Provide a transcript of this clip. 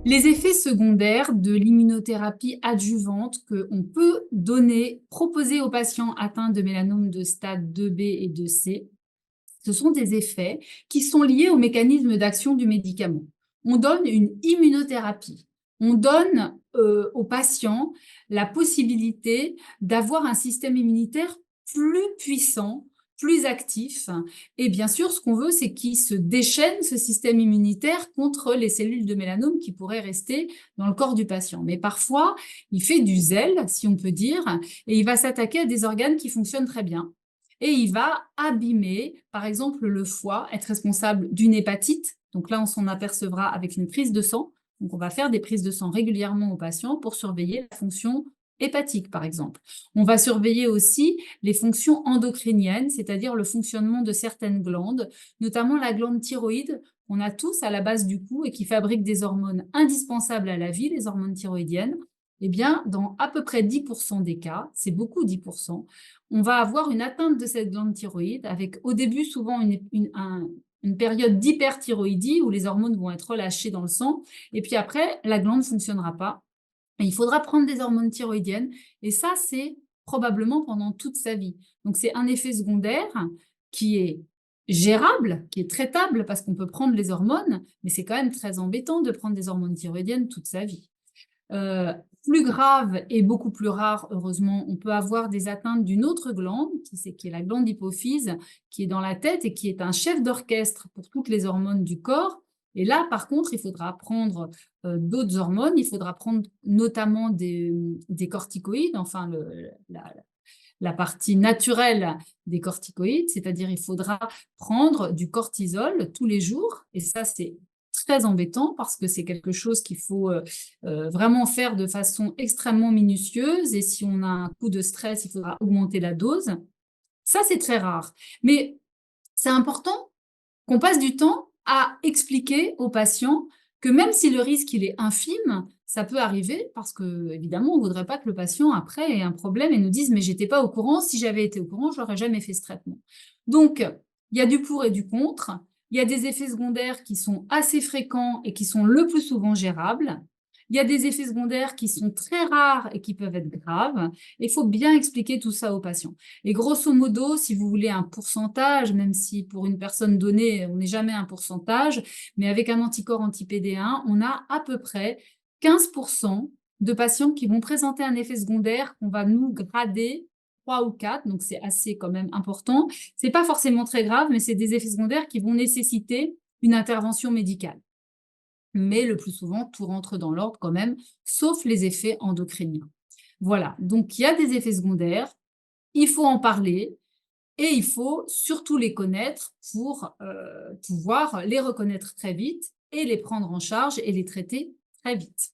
Les effets secondaires de l'immunothérapie adjuvante qu'on peut proposer aux patients atteints de mélanome de stade 2B et 2C, ce sont des effets qui sont liés au mécanisme d'action du médicament. On donne une immunothérapie. On donne aux patients la possibilité d'avoir un système immunitaire plus puissant, plus actif. Et bien sûr, ce qu'on veut, c'est qu'il se déchaîne, ce système immunitaire, contre les cellules de mélanome qui pourraient rester dans le corps du patient. Mais parfois, il fait du zèle, si on peut dire, et il va s'attaquer à des organes qui fonctionnent très bien. Et il va abîmer, par exemple, le foie, être responsable d'une hépatite. Donc là, on s'en apercevra avec une prise de sang. Donc, on va faire des prises de sang régulièrement aux patients pour surveiller la fonction hépatique, par exemple. On va surveiller aussi les fonctions endocriniennes, c'est-à-dire le fonctionnement de certaines glandes, notamment la glande thyroïde qu'on a tous à la base du cou et qui fabrique des hormones indispensables à la vie, les hormones thyroïdiennes. Eh bien, dans à peu près 10% des cas, c'est beaucoup 10%, on va avoir une atteinte de cette glande thyroïde avec au début souvent une période d'hyperthyroïdie où les hormones vont être relâchées dans le sang et puis après, la glande ne fonctionnera pas. Et il faudra prendre des hormones thyroïdiennes et ça, c'est probablement pendant toute sa vie. Donc, c'est un effet secondaire qui est gérable, qui est traitable parce qu'on peut prendre les hormones, mais c'est quand même très embêtant de prendre des hormones thyroïdiennes toute sa vie. Plus grave et beaucoup plus rare, heureusement, on peut avoir des atteintes d'une autre glande, qui est la glande hypophyse, qui est dans la tête et qui est un chef d'orchestre pour toutes les hormones du corps. Et là, par contre, il faudra prendre d'autres hormones, il faudra prendre notamment des corticoïdes, enfin la partie naturelle des corticoïdes, c'est-à-dire il faudra prendre du cortisol tous les jours, et ça c'est très embêtant parce que c'est quelque chose qu'il faut vraiment faire de façon extrêmement minutieuse, et si on a un coup de stress, il faudra augmenter la dose. Ça, c'est très rare. Mais c'est important qu'on passe du temps à expliquer aux patients que même si le risque il est infime, ça peut arriver parce que évidemment on voudrait pas que le patient après ait un problème et nous dise mais j'étais pas au courant, si j'avais été au courant, je n'aurais jamais fait ce traitement. Donc il y a du pour et du contre, il y a des effets secondaires qui sont assez fréquents et qui sont le plus souvent gérables. Il y a des effets secondaires qui sont très rares et qui peuvent être graves. Il faut bien expliquer tout ça aux patients. Et grosso modo, si vous voulez un pourcentage, même si pour une personne donnée, on n'est jamais un pourcentage, mais avec un anticorps anti-PD1, on a à peu près 15% de patients qui vont présenter un effet secondaire qu'on va nous grader 3 ou 4, donc c'est assez quand même important. C'est pas forcément très grave, mais c'est des effets secondaires qui vont nécessiter une intervention médicale. Mais le plus souvent, tout rentre dans l'ordre quand même, sauf les effets endocriniens. Voilà, donc il y a des effets secondaires, il faut en parler et il faut surtout les connaître pour pouvoir les reconnaître très vite et les prendre en charge et les traiter très vite.